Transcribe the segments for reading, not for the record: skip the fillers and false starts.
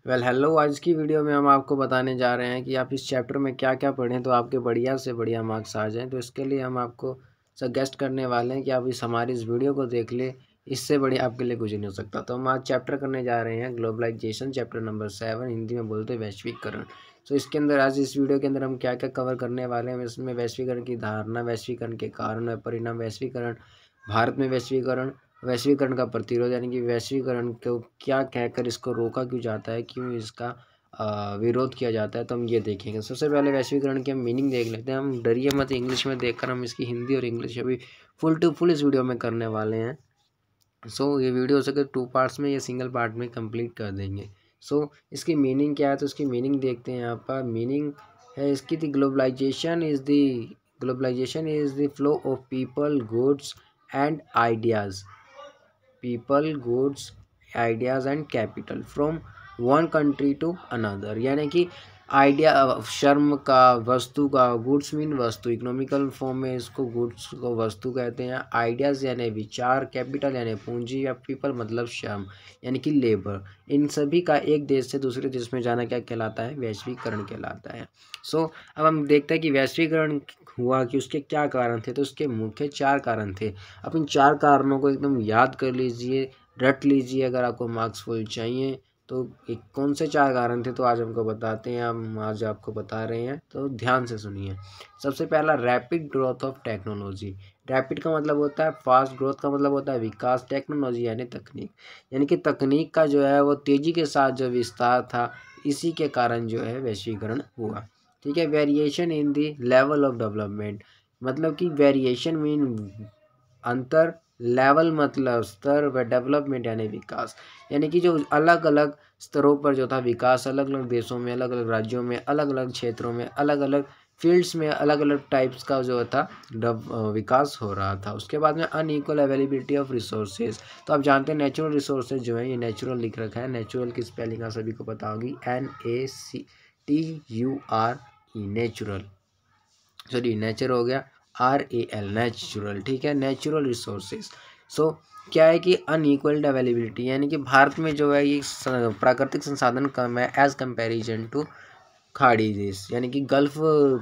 Hello. आज की video में हम आपको बताने जा रहे हैं कि आप इस चैप्टर में क्या क्या पढ़ें तो आपके बढ़िया से बढ़िया मार्क्स आ जाएं। तो इसके लिए हम आपको सजेस्ट करने वाले हैं कि आप हमारी इस वीडियो को देख ले, इससे बढ़िया आपके लिए कुछ नहीं हो सकता। तो हम आज चैप्टर करने जा रहे हैं ग्लोबलाइजेशन, चैप्टर नंबर 7, हिंदी में बोलते हैं वैश्वीकरण। तो इसके अंदर आज इस वीडियो के अंदर हम क्या क्या कवर करने वाले हैं, इसमें वैश्वीकरण की धारणा, वैश्वीकरण के कारण और परिणाम, वैश्वीकरण, भारत में वैश्वीकरण, वैश्वीकरण का प्रतिरोध यानी कि वैश्वीकरण को क्या कहकर इसको रोका क्यों जाता है, क्यों इसका विरोध किया जाता है, तो हम ये देखेंगे। सबसे पहले वैश्वीकरण की हम मीनिंग देख लेते हैं। हम डरिए मत इंग्लिश में देखकर, हम इसकी हिंदी और इंग्लिश अभी फुल टू फुल इस वीडियो में करने वाले हैं। ये वीडियो हो सके 2 पार्ट्स में या सिंगल पार्ट में कंप्लीट कर देंगे। इसकी मीनिंग क्या है, तो इसकी मीनिंग देखते हैं। यहाँ पर मीनिंग है इसकी, the globalization is the flow of people, goods and ideas and capital from one country to another. यानी कि आइडिया, श्रम का, वस्तु का, गुड्स मीन वस्तु, इकोनॉमिकल फॉर्म में इसको गुड्स को वस्तु कहते हैं। आइडियाज़ यानी विचार, कैपिटल यानी पूंजी, या पीपल मतलब श्रम यानी कि लेबर। इन सभी का एक देश से दूसरे देश में जाना क्या कहलाता है, वैश्वीकरण कहलाता है। अब हम देखते हैं कि वैश्वीकरण हुआ कि उसके क्या कारण थे। तो उसके मुख्य 4 कारण थे। अब इन 4 कारणों को एकदम याद कर लीजिए, रट लीजिए अगर आपको मार्क्स फुल चाहिए। तो कौन से 4 कारण थे, तो आज हमको बताते हैं, हम आज आपको बता रहे हैं, तो ध्यान से सुनिए। सबसे पहला, rapid growth of technology. Rapid का मतलब होता है फास्ट, ग्रोथ का मतलब होता है विकास, टेक्नोलॉजी यानी तकनीक, यानी कि तकनीक का जो है वो तेजी के साथ जो विस्तार था, इसी के कारण जो है वैश्वीकरण हुआ। ठीक है। Variation in the level of development, मतलब कि वेरिएशन मीन अंतर, लेवल मतलब स्तर, व डेवलपमेंट यानी विकास, यानी कि जो अलग अलग स्तरों पर जो था विकास, अलग अलग देशों में, अलग अलग राज्यों में, अलग अलग क्षेत्रों में, अलग अलग फील्ड्स में, अलग अलग टाइप्स का जो था विकास हो रहा था। उसके बाद में अनइक्वल अवेलेबिलिटी ऑफ रिसोर्सेज। तो आप जानते हैं नेचुरल रिसोर्सेज जो है, ये नेचुरल लिख रखा है। नेचुरल की स्पेलिंग आप सभी को पता होगी, NACTURE, नेचुरल, सॉरी नेचर हो गया, RAL नेचुरल। ठीक है, नेचुरल रिसोर्सेज। क्या है कि अनइक्वल्ड अवेलेबिलिटी, यानी कि भारत में जो है ये प्राकृतिक संसाधन कम है एज कंपैरिजन टू खाड़ी देश, यानी कि गल्फ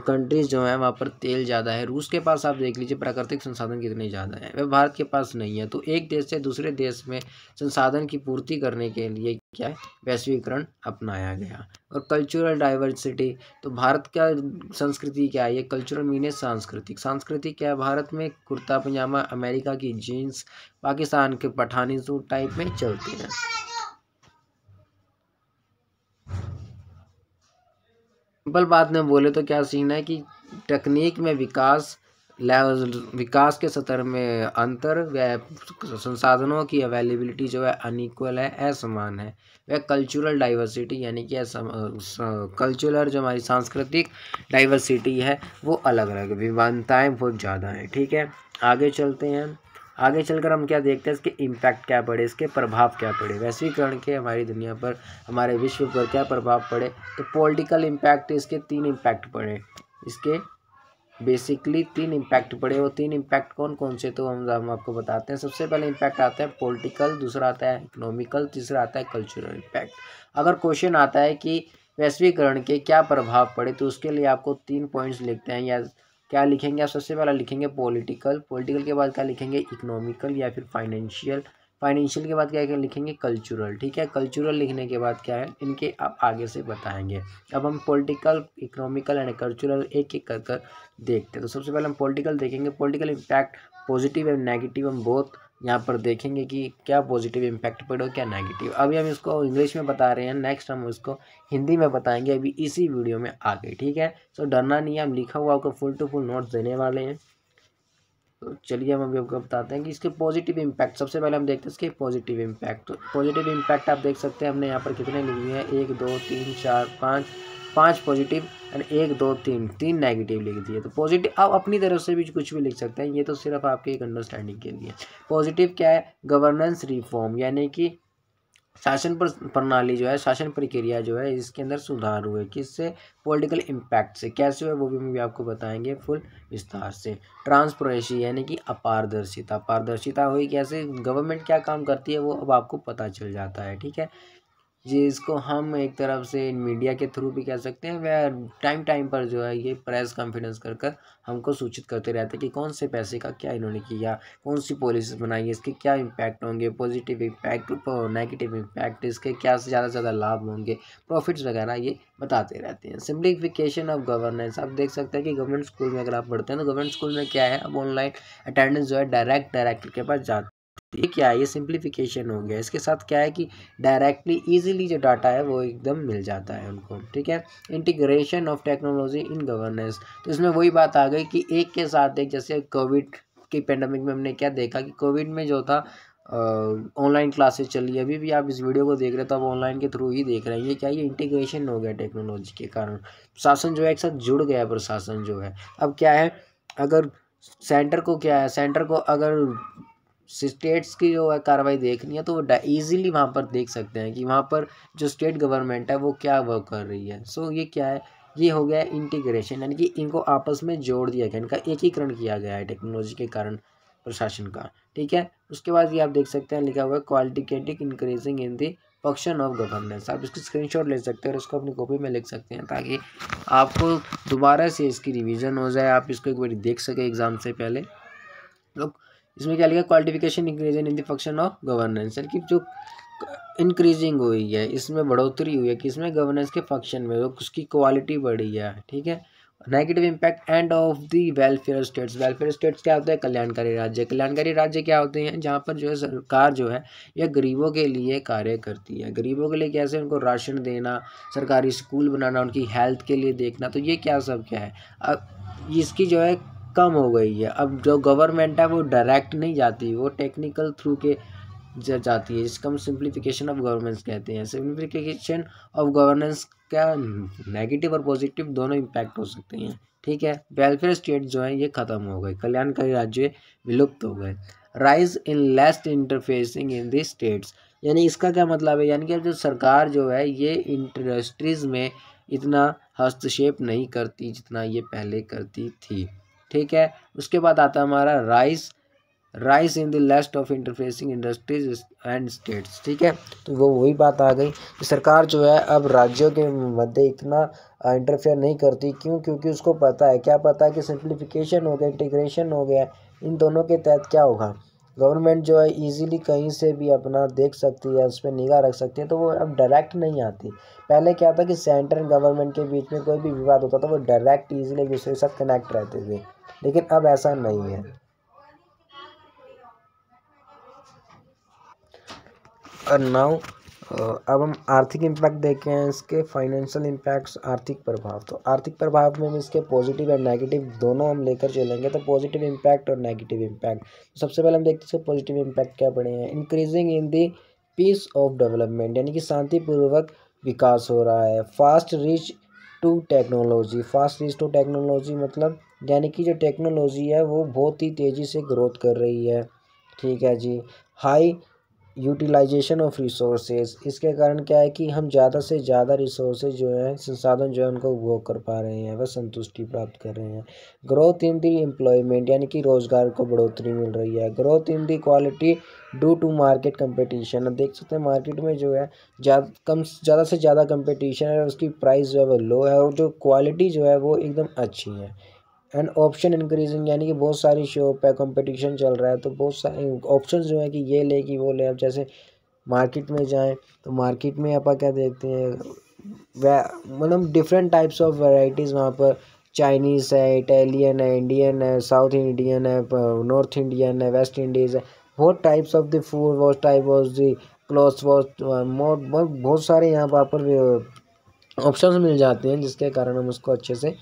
कंट्रीज जो है वहाँ पर तेल ज़्यादा है। रूस के पास आप देख लीजिए प्राकृतिक संसाधन कितने ज़्यादा है, वह भारत के पास नहीं है। तो एक देश से दूसरे देश में संसाधन की पूर्ति करने के लिए क्या है, वैश्वीकरण अपनाया गया। और कल्चरल डाइवर्सिटी, तो भारत का संस्कृति क्या है, ये कल्चरल मीन है सांस्कृतिक। सांस्कृतिक क्या है, भारत में कुर्ता पजामा, अमेरिका की जीन्स, पाकिस्तान के पठानी सूट टाइप में चलते हैं। सिंपल बात में बोले तो क्या सीन है कि तकनीक में विकास के स्तर में अंतर, संसाधनों की अवेलेबिलिटी जो है अनइक्वल है, असमान है। वह कल्चरल डाइवर्सिटी, यानी कि कल्चरल जो हमारी सांस्कृतिक डाइवर्सिटी है वो अलग अलग, विविधताएं बहुत ज़्यादा हैं। ठीक है, आगे चलते हैं। आगे चलकर हम क्या देखते हैं, इसके इम्पैक्ट क्या पड़े, इसके प्रभाव क्या पड़े, वैश्वीकरण के हमारी दुनिया पर, हमारे विश्व पर क्या प्रभाव पड़े। तो पॉलिटिकल इम्पैक्ट, इसके 3 इम्पैक्ट पड़े, इसके बेसिकली 3 इम्पैक्ट पड़े। वो 3 इम्पैक्ट कौन कौन से, तो हम आपको बताते हैं। सबसे पहले इम्पैक्ट आता है पॉलिटिकल, दूसरा आता है इकोनॉमिकल, तीसरा आता है कल्चरल इम्पैक्ट। अगर क्वेश्चन आता है कि वैश्वीकरण के क्या प्रभाव पड़े, तो उसके लिए आपको 3 पॉइंट्स लिखते हैं, या क्या लिखेंगे आप, सबसे पहला लिखेंगे पॉलिटिकल, पॉलिटिकल के बाद क्या लिखेंगे, इकोनॉमिकल या फिर फाइनेंशियल, फाइनेंशियल के बाद क्या क्या लिखेंगे, कल्चरल। ठीक है, कल्चरल लिखने के बाद क्या है, इनके आप आगे से बताएंगे। अब हम पॉलिटिकल, इकोनॉमिकल एंड कल्चरल एक एक कर कर देखते हैं। तो सबसे पहले हम पॉलिटिकल देखेंगे। Political impact positive and negative हम बहुत यहाँ पर देखेंगे कि क्या पॉजिटिव इम्पैक्ट पड़े और क्या नेगेटिव। अभी हम इसको इंग्लिश में बता रहे हैं, नेक्स्ट हम इसको हिंदी में बताएंगे अभी इसी वीडियो में आगे। ठीक है, डरना नहीं है, हम लिखा हुआ आपको फुल टू फुल नोट्स देने वाले हैं। तो चलिए हम अभी आपको बताते हैं कि इसके पॉजिटिव इम्पैक्ट। सबसे पहले हम देखते हैं इसके पॉजिटिव इम्पैक्ट। तो पॉजिटिव इम्पैक्ट आप देख सकते हैं, हमने यहाँ पर कितने लिखे हुए हैं, 1 2 3 4 5, 5 पॉजिटिव एंड 1 2 3 नेगेटिव लिख दिए। तो पॉजिटिव आप अपनी तरफ से भी कुछ भी लिख सकते हैं, ये तो सिर्फ आपके एक अंडरस्टैंडिंग के लिए। पॉजिटिव क्या है, गवर्नेंस रिफॉर्म, यानी कि शासन प्रणाली जो है, शासन प्रक्रिया जो है, इसके अंदर सुधार हुए, किससे, पॉलिटिकल इम्पैक्ट से। कैसे हुए वो भी आपको बताएंगे फुल विस्तार से। ट्रांसपेरेंसी यानी कि अपारदर्शिता, पारदर्शिता हुई कैसे, गवर्नमेंट क्या काम करती है वो अब आपको पता चल जाता है। ठीक है, जिसको हम एक तरफ से मीडिया के थ्रू भी कह सकते हैं, वह टाइम टाइम पर जो है ये प्रेस कॉन्फ्रेंस कर कर हमको सूचित करते रहते हैं कि कौन से पैसे का क्या इन्होंने किया, कौन सी पॉलिसी बनाई है, इसके क्या इम्पैक्ट होंगे, पॉजिटिव इम्पैक्ट, नेगेटिव इम्पैक्ट, इसके क्या से ज़्यादा लाभ होंगे, प्रॉफिट्स वगैरह ये बताते रहते हैं। सिंप्लीफिकेशन ऑफ गवर्नेंस, आप देख सकते हैं कि गवर्नमेंट स्कूल में अगर आप पढ़ते हैं तो गवर्नमेंट स्कूल में क्या है, अब ऑनलाइन अटेंडेंस जो है डायरेक्टर के पास जाती है। ये क्या है, ये सिंप्लीफिकेशन हो गया। इसके साथ क्या है कि डायरेक्टली इजीली जो डाटा है वो एकदम मिल जाता है उनको, ठीक है। Integration of technology in governance, तो इसमें वही बात आ गई कि एक के साथ एक, जैसे कोविड की पेंडेमिक में हमने क्या देखा कि कोविड में जो था ऑनलाइन क्लासेस चली, अभी भी आप इस वीडियो को देख रहे हो तो आप ऑनलाइन के थ्रू ही देख रहे हैं। ये क्या, ये इंटीग्रेशन हो गया टेक्नोलॉजी के कारण, शासन जो है एक साथ जुड़ गया। प्रशासन जो है अब क्या है, अगर सेंटर को क्या है, सेंटर को अगर स्टेट्स की जो है कार्रवाई देखनी है तो वो ईजिली वहाँ पर देख सकते हैं कि वहाँ पर जो स्टेट गवर्नमेंट है वो क्या वर्क कर रही है। सो ये क्या है, ये हो गया इंटीग्रेशन, यानी कि इनको आपस में जोड़ दिया गया, इनका एकीकरण किया गया है टेक्नोलॉजी के कारण प्रशासन का, ठीक है। उसके बाद ये आप देख सकते हैं लिखा हुआ है qualitative increasing in the function of governance. आप इसकी स्क्रीनशॉट ले सकते हैं और इसको अपनी कॉपी में लिख सकते हैं ताकि आपको दोबारा से इसकी रिवीजन हो जाए, आप इसको एक बार देख सकें एग्जाम से पहले। लोग इसमें क्या लिखा, qualification increasing in the function of governance, यानी कि जो इंक्रीजिंग हुई है, इसमें बढ़ोतरी हुई है कि इसमें गवर्नेंस के फंक्शन में उसकी क्वालिटी बढ़ी है, ठीक है। Negative impact end of the welfare states, welfare states क्या होता है, कल्याणकारी राज्य। कल्याणकारी राज्य क्या होते हैं, जहाँ पर जो है सरकार जो है यह गरीबों के लिए कार्य करती है। गरीबों के लिए कैसे, उनको राशन देना, सरकारी स्कूल बनाना, उनकी हेल्थ के लिए देखना, तो ये क्या सब क्या है, अब इसकी जो है कम हो गई है। अब जो गवर्नमेंट है वो डायरेक्ट नहीं जाती, वो टेक्निकल थ्रू के जाती है, जिसको हम सिंप्लीफिकेशन ऑफ गवर्नेंस कहते हैं। सिंप्लीफिकेशन ऑफ गवर्नेंस क्या, नेगेटिव और पॉजिटिव दोनों इम्पैक्ट हो सकते हैं, ठीक है। वेलफेयर स्टेट जो है ये खत्म हो गए, कल्याणकारी राज्य विलुप्त हो गए। Rise in less interfacing in the states, यानी इसका क्या मतलब है, यानी कि जो सरकार जो है ये इंडस्ट्रीज में इतना हस्तक्षेप नहीं करती जितना ये पहले करती थी, ठीक है। उसके बाद आता है हमारा rice in the list of interfacing industries and states, ठीक है। तो वो वही बात आ गई कि सरकार जो है अब राज्यों के मध्य इतना इंटरफेयर नहीं करती। क्यों, क्योंकि उसको पता है, क्या पता है कि सिंप्लीफिकेशन हो गया, इंटीग्रेशन हो गया, इन दोनों के तहत क्या होगा, गवर्नमेंट जो है इजीली कहीं से भी अपना देख सकती है, उस पर निगाह रख सकती है, तो वो अब डायरेक्ट नहीं आती। पहले क्या था कि सेंट्रल गवर्नमेंट के बीच में कोई भी विवाद होता था वो डायरेक्ट इजीली एक दूसरे के साथ कनेक्ट रहते थे, लेकिन अब ऐसा नहीं है। और नाउ अब हम आर्थिक इम्पैक्ट देखे हैं, इसके फाइनेंशियल इम्पैक्ट्स, आर्थिक प्रभाव। तो आर्थिक प्रभाव में इसके पॉजिटिव एंड नेगेटिव दोनों हम लेकर चलेंगे। तो पॉजिटिव इम्पैक्ट और नेगेटिव इम्पैक्ट, तो सबसे पहले हम देखते हैं इसके पॉजिटिव इम्पैक्ट क्या पड़े हैं। Increasing in the peace of development, यानी कि शांतिपूर्वक विकास हो रहा है। Fast reach to technology, fast reach to technology मतलब यानी कि जो टेक्नोलॉजी है वो बहुत ही तेज़ी से ग्रोथ कर रही है, ठीक है जी। हाई यूटिलाइजेशन ऑफ रिसोर्सेज, इसके कारण क्या है कि हम ज़्यादा से ज़्यादा रिसोर्सेज जो है, संसाधन जो है उनको वो कर पा रहे हैं, वह संतुष्टि प्राप्त कर रहे हैं। ग्रोथ इन दी एम्प्लॉयमेंट, यानी कि रोज़गार को बढ़ोतरी मिल रही है। Growth in the quality due to market competition, अब देख सकते हैं मार्केट में जो है ज़्यादा से ज़्यादा कंपटीशन है, उसकी प्राइस जो है वो लो है और जो क्वालिटी जो है वो एकदम अच्छी है। एंड ऑप्शन इंक्रीजिंग, यानी कि बहुत सारी शॉप है, कंपटीशन चल रहा है, तो बहुत सारे ऑप्शंस जो है कि ये ले कि वो ले। अब जैसे मार्केट में जाएं तो मार्केट में आप क्या देखते हैं, वह मतलब डिफरेंट टाइप्स ऑफ वैरायटीज़ वहाँ पर, चाइनीज़ है, इटालियन है, इंडियन है, साउथ इंडियन है, नॉर्थ इंडियन है, वेस्ट इंडीज़ है, बहुत टाइप्स ऑफ द फूड, बहुत टाइप ऑफ द क्लॉथ्स, बहुत सारे यहाँ पर ऑप्शंस मिल जाते हैं, जिसके कारण हम उसको अच्छे से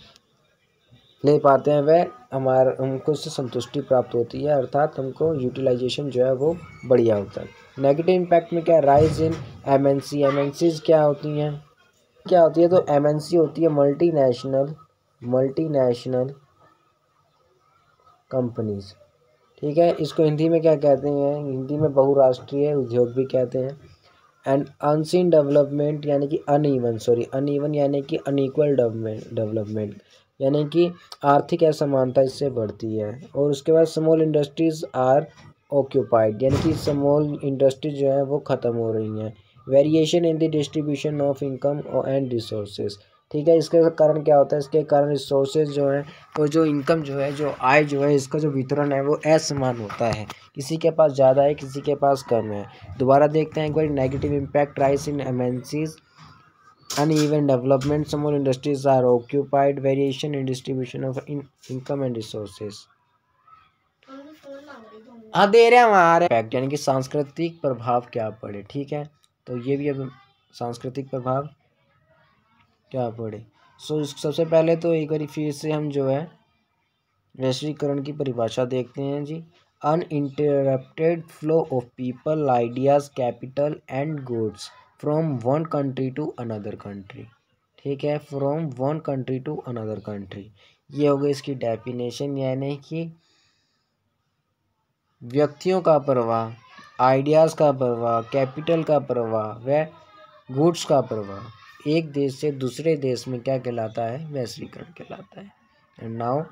ले पाते हैं, वह हमको इससे संतुष्टि प्राप्त होती है, अर्थात हमको यूटिलाइजेशन जो है वो बढ़िया होता है। नेगेटिव इम्पैक्ट में क्या, राइज इन एमएनसी, एमएनसीज क्या होती हैं, तो एमएनसी होती है मल्टीनेशनल कंपनीज, ठीक है। इसको हिंदी में क्या कहते हैं, हिंदी में बहुराष्ट्रीय उद्योग भी कहते हैं। एंड अनसीन डेवलपमेंट, यानी कि अनइवन यानी कि अनइक्वल डेवलपमेंट, यानी कि आर्थिक असमानता इससे बढ़ती है। और उसके बाद स्मॉल इंडस्ट्रीज आर ऑक्यूपाइड, यानी कि स्मॉल इंडस्ट्रीज जो है वो ख़त्म हो रही हैं। Variation in the distribution of income and resources, ठीक है। इसके कारण क्या होता है, इसके कारण रिसोर्सेज जो है और जो इनकम जो है, जो आय जो है, इसका जो वितरण है वो असमान होता है, किसी के पास ज़्यादा है, किसी के पास कम है। दोबारा देखते हैं एक बार, negative impact rise in MNCs, uneven development, small industries are occupied, variation in distribution of income and resources। हाँ दे रहे हैं हमारे इम्पैक्ट यानी कि सांस्कृतिक प्रभाव क्या पड़े, ठीक है। तो ये भी अब सांस्कृतिक प्रभाव क्या पड़े। सबसे पहले तो एक बार फिर से हम जो है वैश्वीकरण की परिभाषा देखते हैं जी। Uninterrupted flow of people, ideas, capital and goods from one country to another country, ठीक है, from one country to another country. ये हो गई इसकी डेफिनेशन, यानी कि व्यक्तियों का प्रवाह, आइडियाज़ का प्रवाह, कैपिटल का प्रवाह व गुड्स का प्रवाह एक देश से दूसरे देश में क्या कहलाता है, वैश्वीकरण कहलाता है। एंड नाउ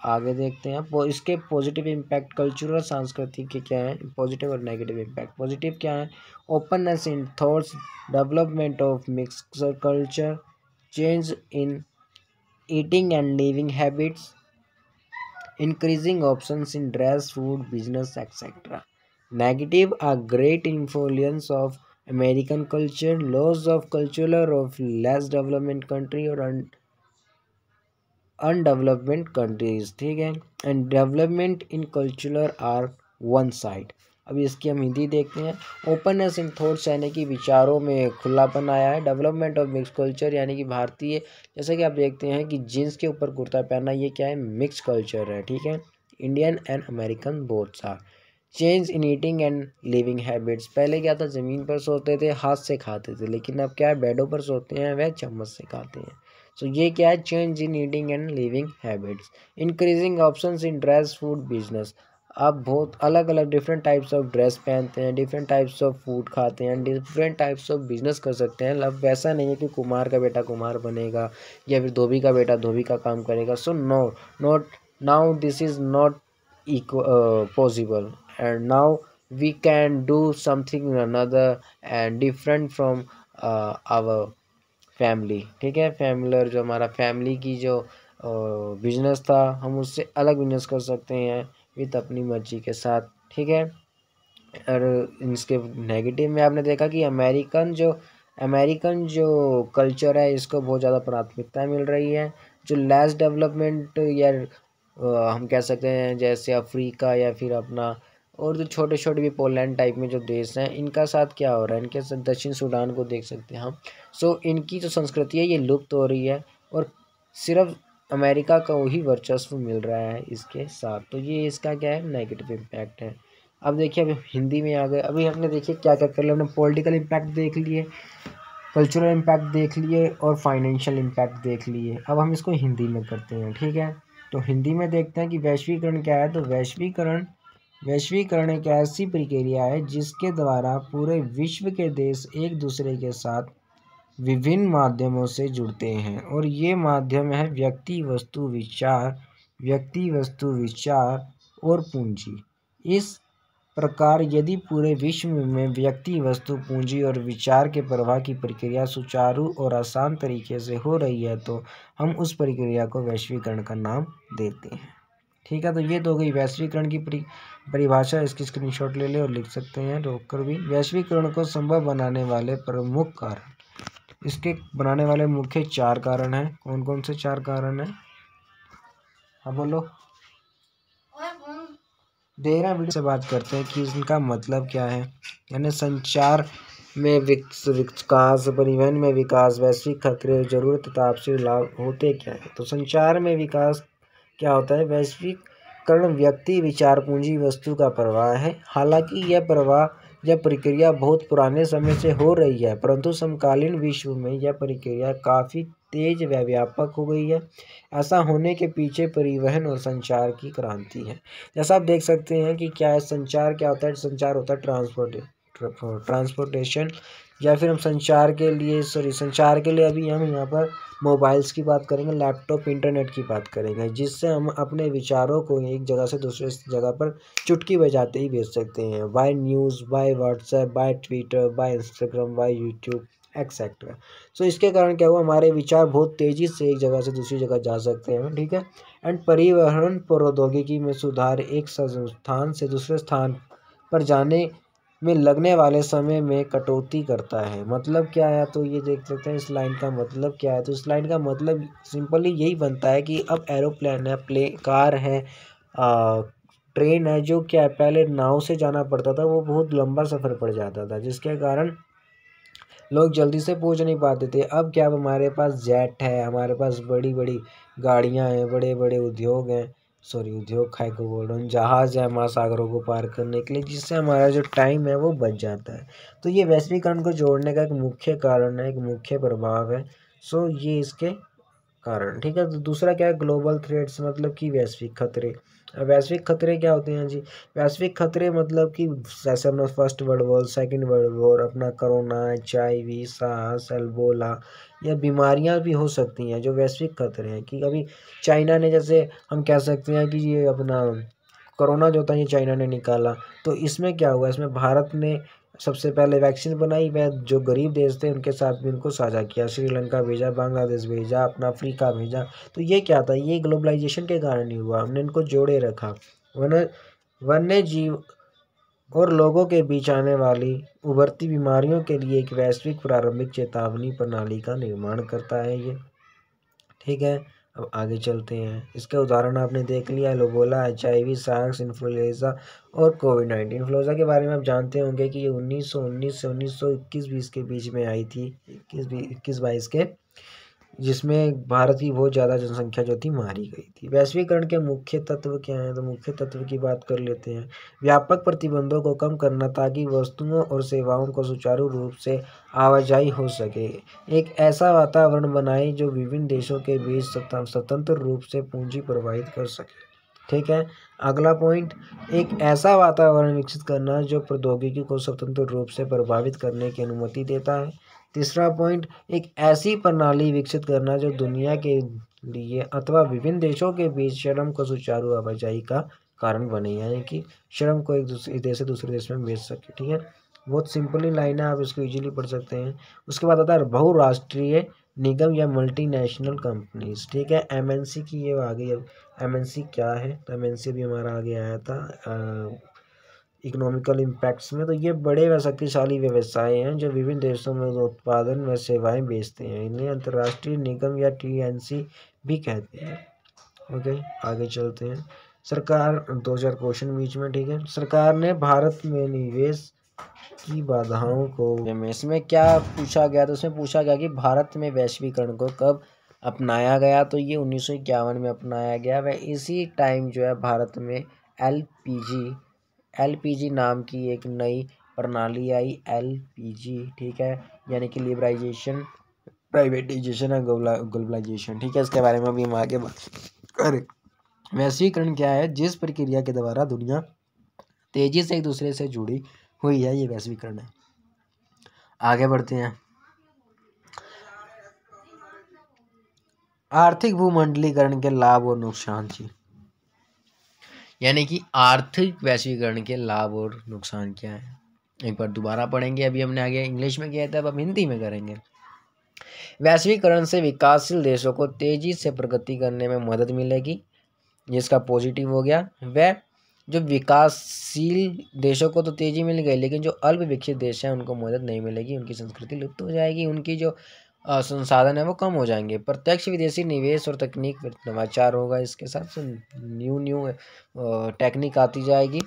आगे देखते हैं इसके पॉजिटिव इम्पैक्ट, कल्चरल सांस्कृतिक के क्या है पॉजिटिव और नेगेटिव इम्पैक्ट। पॉजिटिव क्या है, openness in thoughts, development of mixed culture, change in eating and living habits, increasing options in dress, food, business, etc. Negative, a great influence of American culture, loss of culture of less development country or undevelopment countries, ठीक है। And development in culture are one side. अभी इसकी हम हिंदी देखते हैं। Openness इन thoughts यानी कि विचारों में खुलापन आया है। डेवलपमेंट ऑफ मिक्स कल्चर यानी कि भारतीय, जैसे कि आप देखते हैं कि जीन्स के ऊपर कुर्ता पहनना, ये क्या है, मिक्स कल्चर है, ठीक है। Indian and American both are. Change in eating and living habits, पहले क्या था, ज़मीन पर सोते थे, हाथ से खाते थे, लेकिन अब क्या है, बेडों पर सोते हैं, वह चम्मच से खाते हैं। सो ये क्या है, change in eating and living habits. Increasing options in dress, food, business, आप बहुत अलग अलग डिफरेंट टाइप्स ऑफ ड्रेस पहनते हैं, डिफरेंट टाइप्स ऑफ फूड खाते हैं, डिफरेंट टाइप्स ऑफ बिजनेस कर सकते हैं। अब वैसा नहीं है कि कुमार का बेटा कुमार बनेगा या फिर धोबी का बेटा धोबी का काम करेगा। So no, not now, this is not possible, and now we can do something another and different from our family, ठीक है। फैमिलर जो हमारा फैमिली की जो बिजनेस था, हम उससे अलग बिजनेस कर सकते हैं विद अपनी मर्जी के साथ, ठीक है। और इसके नेगेटिव में आपने देखा कि अमेरिकन जो कल्चर है, इसको बहुत ज़्यादा प्राथमिकता मिल रही है। जो लेस डेवलपमेंट या हम कह सकते हैं जैसे अफ्रीका या फिर अपना और जो छोटे छोटे भी पोलैंड टाइप में जो देश हैं, इनका साथ क्या हो रहा है, इनके साथ दक्षिण सूडान को देख सकते हैं हम। सो इनकी जो संस्कृति है ये लुप्त हो रही है और सिर्फ अमेरिका का वही वर्चस्व मिल रहा है इसके साथ। तो ये इसका क्या है, नेगेटिव इम्पैक्ट है। अब देखिए, अभी हिंदी में आ गए। अभी हमने देखिए क्या क्या कर लिया, हमने पॉलिटिकल इम्पैक्ट देख लिए, कल्चरल इम्पैक्ट देख लिए और फाइनेंशियल इम्पैक्ट देख लिए। अब हम इसको हिंदी में करते हैं, ठीक है। तो हिंदी में देखते हैं कि वैश्वीकरण क्या है। तो वैश्वीकरण एक ऐसी प्रक्रिया है जिसके द्वारा पूरे विश्व के देश एक दूसरे के साथ विभिन्न माध्यमों से जुड़ते हैं, और ये माध्यम है व्यक्ति, वस्तु, विचार और पूंजी। इस प्रकार यदि पूरे विश्व में व्यक्ति, वस्तु, पूंजी और विचार के प्रवाह की प्रक्रिया सुचारू और आसान तरीके से हो रही है, तो हम उस प्रक्रिया को वैश्वीकरण का नाम देते हैं, ठीक है। तो ये तो हो गई वैश्वीकरण की परिभाषा। इसकी स्क्रीनशॉट ले ले और लिख सकते हैं रोककर भी। वैश्वीकरण को संभव बनाने वाले प्रमुख कारण, इसके बनाने वाले मुख्य 4 कारण हैं। कौन कौन से 4 कारण हैं, हाँ बोलो। 13 वीडियो से बात करते हैं कि इनका मतलब क्या है। यानी संचार में विकास, परिवहन में विकास, वैश्विक खतरे, जरूरत तथा आपसी लाभ होते क्या है। तो संचार में विकास क्या होता है, वैश्वीकरण व्यक्ति, विचार, पूंजी, वस्तु का प्रवाह है। हालांकि यह प्रक्रिया बहुत पुराने समय से हो रही है, परंतु समकालीन विश्व में यह प्रक्रिया काफ़ी तेज व व्यापक हो गई है। ऐसा होने के पीछे परिवहन और संचार की क्रांति है। जैसा आप देख सकते हैं कि क्या है, संचार क्या होता है, संचार होता है ट्रांसपोर्टेशन, या फिर हम संचार के लिए अभी हम यहाँ पर मोबाइल्स की बात करेंगे, लैपटॉप, इंटरनेट की बात करेंगे, जिससे हम अपने विचारों को एक जगह से दूसरे जगह पर चुटकी बजाते ही भेज सकते हैं, by news, by WhatsApp, by Twitter, by Instagram, by YouTube etcetera. So इसके कारण क्या हुआ, हमारे विचार बहुत तेज़ी से एक जगह से दूसरी जगह जा सकते हैं, ठीक है। एंड परिवहन प्रौद्योगिकी में सुधार एक स्थान से दूसरे स्थान पर जाने में लगने वाले समय में कटौती करता है। मतलब क्या है, तो ये देख सकते हैं इस लाइन का मतलब क्या है। तो इस लाइन का मतलब सिंपली यही बनता है कि अब एरोप्लेन है, कार है, ट्रेन है, जो क्या है पहले नाव से जाना पड़ता था, वो बहुत लंबा सफ़र पड़ जाता था, जिसके कारण लोग जल्दी से पहुंच नहीं पाते थे। अब क्या, अब हमारे पास जेट है, हमारे पास बड़ी बड़ी गाड़ियां हैं, बड़े बड़े उद्योग हैं, उद्योग खाए को बोल रहा हूँ, जहाज़ है महासागरों को पार करने के लिए, जिससे हमारा जो टाइम है वो बच जाता है। तो ये वैश्वीकरण को जोड़ने का एक मुख्य कारण है, एक मुख्य प्रभाव है। ये इसके कारण, ठीक है। तो दूसरा क्या है, ग्लोबल थ्रेट्स, मतलब कि वैश्विक खतरे। वैश्विक खतरे क्या होते हैं जी, वैश्विक खतरे मतलब कि जैसे अपना first world war, second world war, अपना कोरोना, HIV, सार्स, एल्बोला, या बीमारियां भी हो सकती हैं जो वैश्विक खतरे हैं। कि अभी चाइना ने, जैसे हम कह सकते हैं कि ये अपना कोरोना जो था ये चाइना ने निकाला, तो इसमें क्या हुआ, इसमें भारत ने सबसे पहले वैक्सीन बनाई, वह जो गरीब देश थे उनके साथ भी उनको साझा किया, श्रीलंका भेजा, बांग्लादेश भेजा, अपना अफ्रीका भेजा। तो ये क्या था, ये ग्लोबलाइजेशन के कारण ही हुआ, हमने इनको जोड़े रखा। वन्य जीव और लोगों के बीच आने वाली उभरती बीमारियों के लिए एक वैश्विक प्रारंभिक चेतावनी प्रणाली का निर्माण करता है ये, ठीक है। अब आगे चलते हैं, इसका उदाहरण आपने देख लिया, एलोबोला, HIV, सार्स, इन्फ्लुएंजा और कोविड-19। इन्फ्लुएंजा के बारे में आप जानते होंगे कि ये 1919 से 1921-22 के बीच में आई थी, 21-22 के, जिसमें भारत की बहुत ज़्यादा जनसंख्या जो थी मारी गई थी। वैश्वीकरण के मुख्य तत्व क्या हैं, तो मुख्य तत्व की बात कर लेते हैं। व्यापक प्रतिबंधों को कम करना ताकि वस्तुओं और सेवाओं को सुचारू रूप से आवाजाही हो सके। एक ऐसा वातावरण बनाए जो विभिन्न देशों के बीच स्वतंत्र रूप से पूंजी प्रवाहित कर सके, ठीक है। अगला पॉइंट, एक ऐसा वातावरण विकसित करना जो प्रौद्योगिकी को स्वतंत्र रूप से प्रभावित करने की अनुमति देता है। तीसरा पॉइंट, एक ऐसी प्रणाली विकसित करना जो दुनिया के लिए अथवा विभिन्न देशों के बीच श्रम को सुचारू आवाजाही का कारण बने, यानी कि श्रम को एक दूसरे देश से दूसरे देश में भेज सके, ठीक है। बहुत सिंपली लाइन है, आप इसको इजीली पढ़ सकते हैं। उसके बाद आता है बहुराष्ट्रीय निगम या मल्टीनेशनल कंपनीज, ठीक है। MNC की ये आ गई। अब MNC क्या है, तो MNC भी हमारा आगे आया था इकोनॉमिकल इम्पैक्ट्स में। तो ये बड़े व शक्तिशाली व्यवसाय हैं जो विभिन्न देशों में उत्पादन व सेवाएं बेचते हैं, इन्हें अंतर्राष्ट्रीय निगम या TNC भी कहते हैं, ओके। आगे चलते हैं। सरकार, 2000 क्वेश्चन बीच में, ठीक है। सरकार ने भारत में निवेश की बाधाओं को, इसमें क्या पूछा गया, तो उसमें पूछा गया कि भारत में वैश्वीकरण को कब अपनाया गया, तो ये 1951 में अपनाया गया। वह इसी टाइम जो है भारत में LPG नाम की एक नई प्रणाली आई, LPG, ठीक है, यानी कि लिबराइजेशन, प्राइवेटाइजेशन और ग्लोबलाइजेशन, ठीक है। इसके बारे में अभी हम आगे बात करें। वैश्वीकरण क्या है, जिस प्रक्रिया के द्वारा दुनिया तेजी से एक दूसरे से जुड़ी हुई है, ये वैश्वीकरण है। आगे बढ़ते हैं। आर्थिक भूमंडलीकरण के लाभ और नुकसान जी, यानी कि आर्थिक वैश्वीकरण के लाभ और नुकसान क्या है, एक बार दोबारा पढ़ेंगे। अभी हमने आगे इंग्लिश में किया था, अब हम हिंदी में करेंगे। वैश्वीकरण से विकासशील देशों को तेजी से प्रगति करने में मदद मिलेगी, जिसका पॉजिटिव हो गया। वह जो विकासशील देशों को तो तेजी मिल गई, लेकिन जो अल्प विकसित देश हैं उनको मदद नहीं मिलेगी, उनकी संस्कृति लुप्त हो जाएगी, उनकी जो संसाधन है वो कम हो जाएंगे। प्रत्यक्ष विदेशी निवेश और तकनीक नवाचार होगा, इसके साथ न्यू टेक्निक आती जाएगी।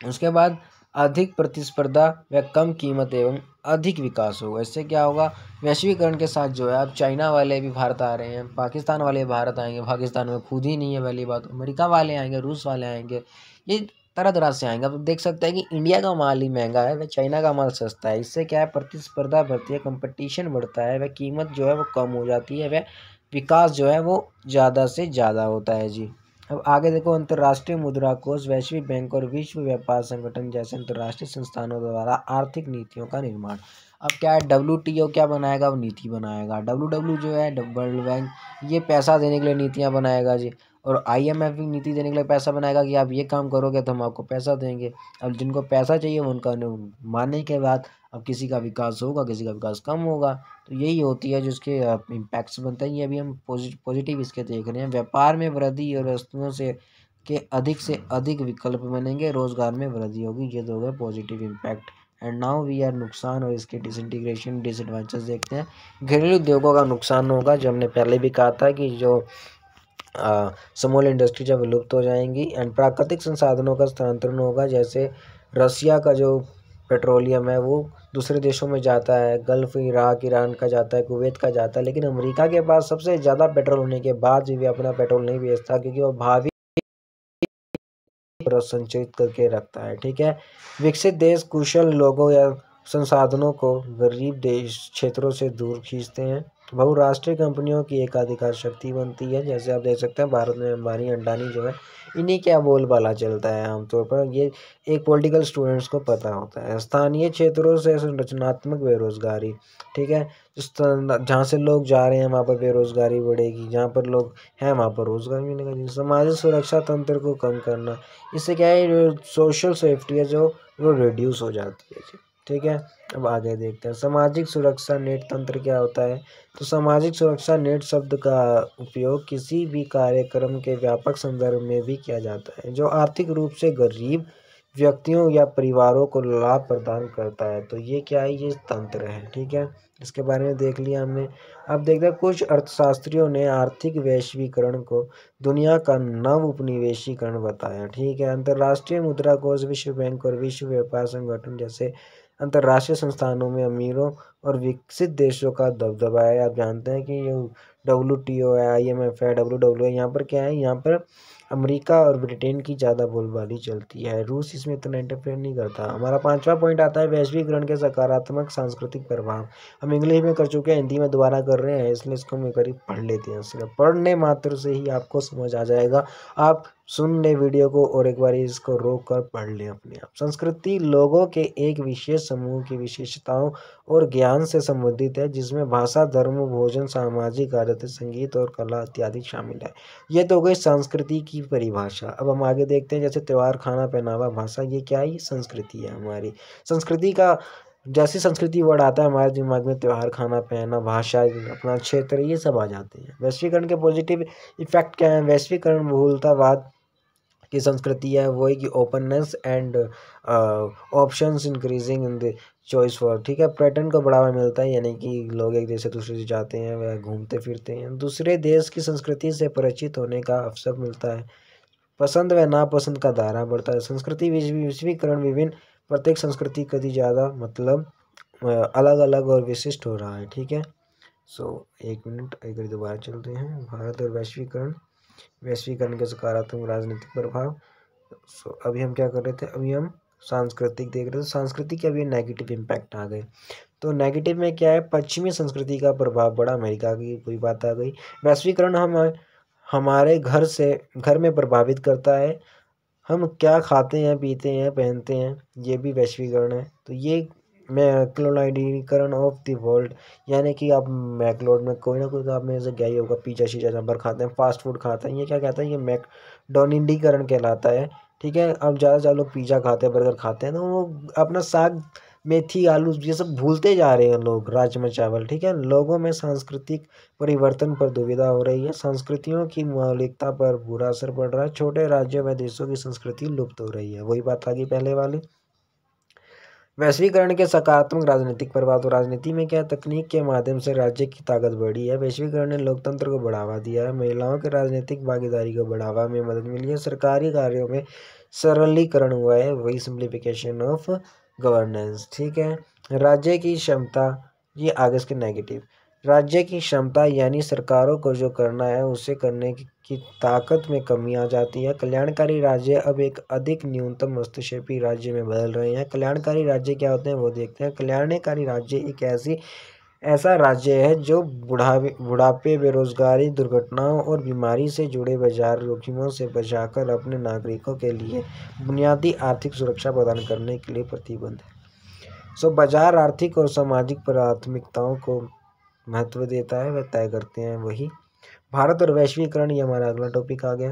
उसके बाद अधिक प्रतिस्पर्धा व कम कीमत एवं अधिक विकास होगा। इससे क्या होगा, वैश्वीकरण के साथ जो है अब चाइना वाले भी भारत आ रहे हैं, पाकिस्तान वाले भारत आएंगे, पाकिस्तान में खुद ही नहीं है पहली बात, अमेरिका वाले आएंगे, रूस वाले आएंगे, ये तरह तरह से आएंगे। अब देख सकते हैं कि इंडिया का माल ही महंगा है, वह चाइना का माल सस्ता है। इससे क्या है, प्रतिस्पर्धा बढ़ती है, कंपटीशन बढ़ता है, वह कीमत जो है वो कम हो जाती है, वह विकास जो है वो ज़्यादा से ज़्यादा होता है जी। अब आगे देखो, अंतर्राष्ट्रीय मुद्रा कोष, वैश्विक बैंक और विश्व व्यापार संगठन जैसे अंतर्राष्ट्रीय संस्थानों द्वारा आर्थिक नीतियों का निर्माण। अब क्या है, WTO क्या बनाएगा, वो नीति बनाएगा। WW जो है वर्ल्ड बैंक, ये पैसा देने के लिए नीतियाँ बनाएगा जी। और IMF भी नीति देने के लिए पैसा बनाएगा कि आप ये काम करोगे तो हम आपको पैसा देंगे। अब जिनको पैसा चाहिए वो उनका मानने के बाद अब किसी का विकास होगा, किसी का विकास कम होगा। तो यही होती है जिसके इम्पैक्ट्स बनते हैं। ये अभी हम पॉजिटिव इसके देख रहे हैं। व्यापार में वृद्धि और वस्तुओं से अधिक विकल्प बनेंगे, रोजगार में वृद्धि होगी। ये दो है positive impact. And now we are नुकसान और इसके डिसइंटीग्रेशन डिसएडवांटेज देखते हैं। घरेलू उद्योगों का नुकसान होगा, जो हमने पहले भी कहा था कि जो स्मॉल इंडस्ट्री जब विलुप्त हो जाएंगी। एंड प्राकृतिक संसाधनों का स्थानांतरण होगा, जैसे रसिया का जो पेट्रोलियम है वो दूसरे देशों में जाता है, गल्फ, इराक, ईरान का जाता है, कुवैत का जाता है। लेकिन अमेरिका के पास सबसे ज़्यादा पेट्रोल होने के बाद भी अपना पेट्रोल नहीं बेचता, क्योंकि वो भावी संचित करके रखता है। ठीक है, विकसित देश कुशल लोगों या संसाधनों को गरीब देश क्षेत्रों से दूर खींचते हैं। बहुराष्ट्रीय कंपनियों की एकाधिकार शक्ति बनती है, जैसे आप देख सकते हैं भारत में अंबानी अंडानी जो है, इन्हीं क्या बोलबाला चलता है आमतौर पर। ये एक पॉलिटिकल स्टूडेंट्स को पता होता है। स्थानीय क्षेत्रों से संरचनात्मक बेरोजगारी, ठीक है, जहाँ से लोग जा रहे हैं वहाँ पर बेरोजगारी बढ़ेगी, जहाँ पर लोग हैं वहाँ पर रोजगार मिलेगा। सामाजिक सुरक्षा तंत्र को कम करना, इससे क्या है, सोशल सेफ्टी है जो वो रिड्यूस हो जाती है जी। ठीक है, अब आगे देखते हैं सामाजिक सुरक्षा नेट तंत्र क्या होता है। तो सामाजिक सुरक्षा नेट शब्द का उपयोग किसी भी कार्यक्रम के व्यापक संदर्भ में भी किया जाता है जो आर्थिक रूप से गरीब व्यक्तियों या परिवारों को लाभ प्रदान करता है। तो ये क्या है, ये तंत्र है। ठीक है, इसके बारे में देख लिया हमने। अब देखते हैं, कुछ अर्थशास्त्रियों ने आर्थिक वैश्वीकरण को दुनिया का नव उपनिवेशीकरण बताया। ठीक है, अंतर्राष्ट्रीय मुद्रा कोष, विश्व बैंक और विश्व व्यापार संगठन जैसे अंतर्राष्ट्रीय संस्थानों में अमीरों और विकसित देशों का दबदबा है। आप जानते हैं कि ये WTO है, IMF है, WW है। यहाँ पर क्या है, यहाँ पर अमेरिका और ब्रिटेन की ज़्यादा बोलबाली चलती है। रूस इसमें इतना इंटरफेयर नहीं करता। हमारा 5वां पॉइंट आता है वैश्वीकरण के सकारात्मक सांस्कृतिक प्रभाव। हम इंग्लिश में कर चुके हैं, हिंदी में दोबारा कर रहे हैं, इसलिए इसको हम करीब पढ़ लेते हैं। सिर्फ पढ़ने मात्र से ही आपको समझ आ जाएगा। आप सुन ले वीडियो को और एक बार इसको रोक कर पढ़ लें अपने आप। संस्कृति लोगों के एक विशेष समूह की विशेषताओं और ज्ञान से संबंधित है, जिसमें भाषा, धर्म, भोजन, सामाजिक आदतें, संगीत और कला इत्यादि शामिल है। ये तो हो गई संस्कृति की परिभाषा। अब हम आगे देखते हैं, जैसे त्योहार, खाना, पहनावा, भाषा, ये क्या है, ये संस्कृति है हमारी। संस्कृति का जैसे संस्कृति वर्ड आता है हमारे दिमाग में त्योहार, खाना, पहना, भाषा, अपना क्षेत्र, ये सब आ जाते हैं। वैश्वीकरण के पॉजिटिव इफेक्ट क्या है। वैश्वीकरण बहुलतावाद की संस्कृति है, वो है कि openness and options increasing in the choice for. ठीक है, पर्यटन को बढ़ावा मिलता है, यानी कि लोग एक देश से दूसरे देश जाते हैं, वह घूमते फिरते हैं, दूसरे देश की संस्कृति से परिचित होने का अवसर मिलता है। पसंद व नापसंद का दायरा बढ़ता है। संस्कृति वैश्वीकरण विभिन्न प्रत्येक संस्कृति कभी ज़्यादा मतलब अलग अलग और विशिष्ट हो रहा है। ठीक है, एक मिनट, एक बार दोबारा चलते हैं। भारत और वैश्वीकरण के सकारात्मक राजनीतिक प्रभाव। अभी हम क्या कर रहे थे, अभी हम सांस्कृतिक देख रहे थे। सांस्कृतिक के अभी नेगेटिव इम्पैक्ट आ गए। तो नेगेटिव में क्या है, पश्चिमी संस्कृति का प्रभाव बड़ा, अमेरिका की कोई बात आ गई। वैश्वीकरण हमारे घर में प्रभावित करता है। हम क्या खाते हैं, पीते हैं, पहनते हैं, ये भी वैश्वीकरण है। तो ये मैक्लोनाइडीकरण ऑफ द वर्ल्ड, यानी कि आप मैकलोड में कोई ना कोई तो आप में से क्या ही होगा, पिज़्ज़ा शीज़ा जहाँ पर खाते हैं, फास्ट फूड खाते हैं, ये क्या कहता है, ये मैकडोनिडीकरण कहलाता है। ठीक है, अब ज़्यादा लोग पिज़्ज़ा खाते हैं, बर्गर खाते हैं, तो वो अपना साग, मेथी, आलू, ये सब भूलते जा रहे हैं लोग, राजमा चावल। ठीक है, लोगों में सांस्कृतिक परिवर्तन पर दुविधा हो रही है। संस्कृतियों की मौलिकता पर बुरा असर पड़ रहा है। छोटे राज्यों व देशों की संस्कृति लुप्त हो रही है। वही बात आ गई पहले वाली। वैश्वीकरण के सकारात्मक राजनीतिक प्रभाव। तो राजनीति में क्या, तकनीक के माध्यम से राज्य की ताकत बढ़ी है। वैश्वीकरण ने लोकतंत्र को बढ़ावा दिया है। महिलाओं के राजनीतिक भागीदारी को बढ़ावा में मदद मिली है। सरकारी कार्यों में सरलीकरण हुआ है, वही सिंप्लीफिकेशन ऑफ गवर्नेंस। ठीक है, राज्य की क्षमता, ये आगे इसके नेगेटिव। राज्य की क्षमता यानी सरकारों को जो करना है उसे करने की ताकत में कमी आ जाती है। कल्याणकारी राज्य अब एक अधिक न्यूनतम हस्तक्षेपी राज्य में बदल रहे हैं। कल्याणकारी राज्य क्या होते हैं वो देखते हैं। कल्याणकारी राज्य एक ऐसी ऐसा राज्य है जो बुढ़ापे, बेरोजगारी, दुर्घटनाओं और बीमारी से जुड़े बाजार जोखिमों से बचाकर अपने नागरिकों के लिए बुनियादी आर्थिक सुरक्षा प्रदान करने के लिए प्रतिबद्ध है। बाजार आर्थिक और सामाजिक प्राथमिकताओं को महत्व देता है, वह तय करते हैं वही। भारत और वैश्वीकरण, ये हमारा अगला टॉपिक आ गया।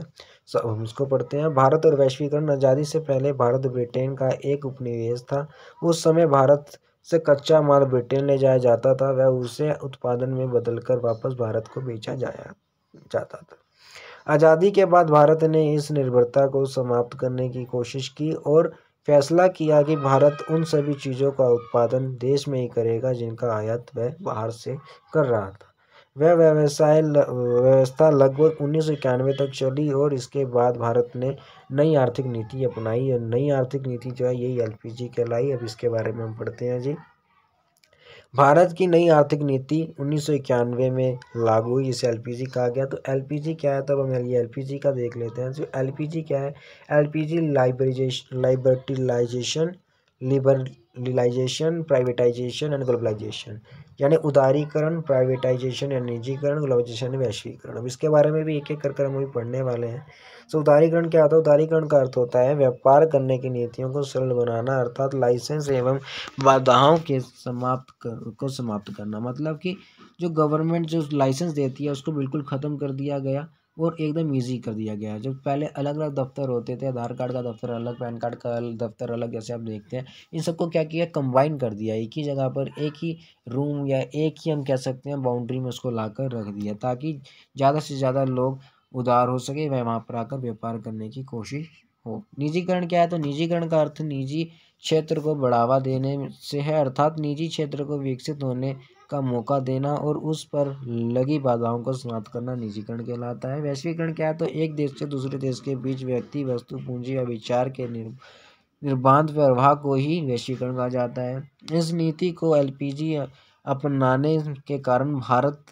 हम इसको पढ़ते हैं। भारत और वैश्वीकरण। आज़ादी से पहले भारत ब्रिटेन का एक उपनिवेश था। उस समय भारत से कच्चा माल ब्रिटेन ले जाया जाता था, वह उसे उत्पादन में बदलकर वापस भारत को बेचा जाता था। आज़ादी के बाद भारत ने इस निर्भरता को समाप्त करने की कोशिश की और फैसला किया कि भारत उन सभी चीज़ों का उत्पादन देश में ही करेगा जिनका आयात वह बाहर से कर रहा था। वह व्यवस्था लगभग 1991 तक चली और इसके बाद भारत ने नई आर्थिक नीति अपनाई और नई आर्थिक नीति जो है यही एलपीजी कहलाई। अब इसके बारे में हम पढ़ते हैं जी। भारत की नई आर्थिक नीति 1991 में लागू हुई, इसे एलपीजी कहा गया। तो एलपीजी क्या है, तब हम ये एलपीजी का देख लेते हैं। जो एलपीजी क्या है, LPG liberalization, privatization and globalization, यानी उदारीकरण, प्राइवेटाइजेशन या निजीकरण, ग्लोबलाइजेशन वैश्वीकरण। अब इसके बारे में भी एक एक कर हम अभी पढ़ने वाले हैं। उदारीकरण क्या होता है? उदारीकरण का अर्थ होता है व्यापार करने की नीतियों को सरल बनाना, अर्थात लाइसेंस एवं बाधाओं के समाप्त करना। मतलब कि जो गवर्नमेंट जो लाइसेंस देती है उसको बिल्कुल ख़त्म कर दिया गया और एकदम इजी कर दिया गया है। जो पहले अलग अलग दफ्तर होते थे, आधार कार्ड का दफ्तर अलग, पैन कार्ड का दफ्तर अलग, जैसे आप देखते हैं, इन सबको क्या किया, कंबाइन कर दिया, एक ही जगह पर एक ही रूम या एक ही हम कह सकते हैं बाउंड्री में उसको लाकर रख दिया, ताकि ज़्यादा से ज़्यादा लोग उधार हो सके, वह वहाँ पर आकर व्यापार करने की कोशिश हो। निजीकरण क्या है? तो निजीकरण का अर्थ निजी क्षेत्र को बढ़ावा देने से है, अर्थात निजी क्षेत्र को विकसित होने का मौका देना और उस पर लगी बाधाओं को समाप्त करना निजीकरण कहलाता है। वैश्वीकरण क्या है? तो एक देश से दूसरे देश के बीच व्यक्ति, वस्तु, पूंजी या विचार के निर्बाध प्रवाह को ही वैश्वीकरण कहा जाता है। इस नीति को एलपीजी अपनाने के कारण भारत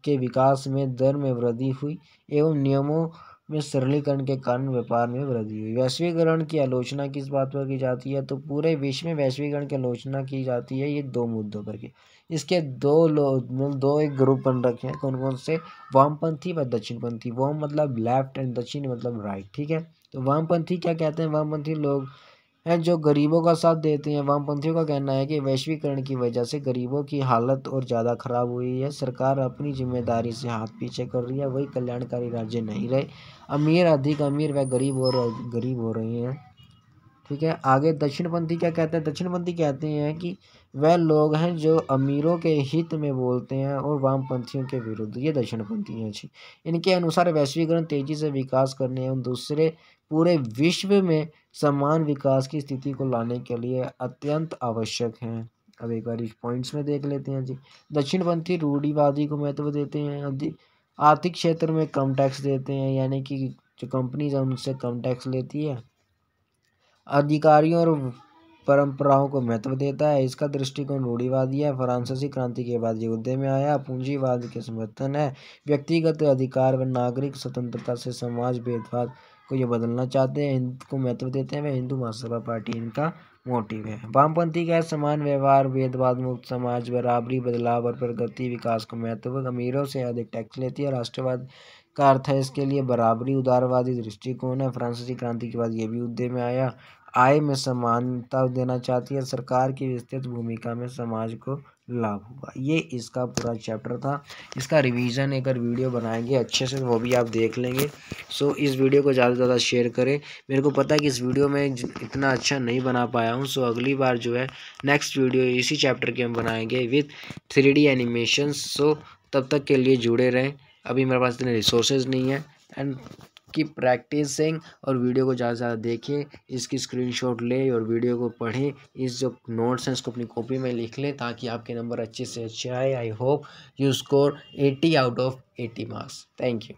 के विकास में दर में वृद्धि हुई एवं नियमों में सरलीकरण के कारण व्यापार में वृद्धि हुई। वैश्वीकरण की आलोचना किस बात पर की जाती है? तो पूरे विश्व में वैश्वीकरण की आलोचना की जाती है ये दो मुद्दों पर की। इसके दो एक ग्रुप बन रखे हैं, कौन कौन से? वामपंथी व दक्षिणपंथी। वाम मतलब लेफ्ट एंड दक्षिण मतलब राइट, ठीक है। तो वामपंथी क्या कहते हैं? वामपंथी लोग हैं जो गरीबों का साथ देते हैं। वामपंथियों का कहना है कि वैश्वीकरण की वजह से गरीबों की हालत और ज़्यादा खराब हुई है, सरकार अपनी जिम्मेदारी से हाथ पीछे कर रही है, वही कल्याणकारी राज्य नहीं रहे, अमीर अधिक अमीर व गरीब और गरीब हो रहे हैं, ठीक है। आगे दक्षिणपंथी क्या कहते हैं? दक्षिणपंथी कहते हैं कि वह लोग हैं जो अमीरों के हित में बोलते हैं और वामपंथियों के विरुद्ध, ये दक्षिणपंथी हैं जी। इनके अनुसार वैश्वीकरण तेजी से विकास करने एवं दूसरे पूरे विश्व में समान विकास की स्थिति को लाने के लिए अत्यंत आवश्यक है। अब एक बार इस पॉइंट्स में देख लेते हैं जी। दक्षिणपंथी रूढ़िवादी को महत्व देते हैं, आर्थिक क्षेत्र में कम टैक्स देते हैं, यानी कि जो कंपनीज है उनसे कम टैक्स लेती है, अधिकारियों और परंपराओं को महत्व देता है। इसका दृष्टिकोण रूढ़िवादी है। फ्रांसीसी क्रांति के बाद ये उदय में आया। पूंजीवाद के समर्थन है। व्यक्तिगत अधिकार व नागरिक स्वतंत्रता से समाज भेदभाव को ये बदलना चाहते हैं, इनको महत्व देते हैं। वह हिंदू महासभा पार्टी इनका मोटिव है। वामपंथी का समान व्यवहार, भेदभाव मुक्त समाज, बराबरी, बदलाव और प्रगति, विकास को महत्व, अमीरों से अधिक टैक्स लेती है। राष्ट्रवाद का अर्थ है इसके लिए बराबरी, उदारवादी दृष्टिकोण है। फ्रांसीसी क्रांति के बाद ये भी उदय में आया। आय में समानता देना चाहती है। सरकार की विस्तृत भूमिका में समाज को लाभ होगा। ये इसका पूरा चैप्टर था। इसका रिवीजन एक और वीडियो बनाएंगे अच्छे से, वो भी आप देख लेंगे। सो इस वीडियो को ज़्यादा से ज़्यादा शेयर करें। मेरे को पता है कि इस वीडियो में इतना अच्छा नहीं बना पाया हूँ, सो अगली बार जो है नेक्स्ट वीडियो इसी चैप्टर की हम बनाएंगे विथ 3D एनिमेशन। सो तब तक के लिए जुड़े रहें। अभी मेरे पास इतने रिसोर्सेज नहीं है एंड की प्रैक्टिसिंग, और वीडियो को ज़्यादा से ज़्यादा देखें, इसकी स्क्रीनशॉट लें और वीडियो को पढ़ें। इस जो नोट्स हैं इसको अपनी कॉपी में लिख लें ताकि आपके नंबर अच्छे से अच्छे आए। I hope you score 80 out of 80 marks. Thank you.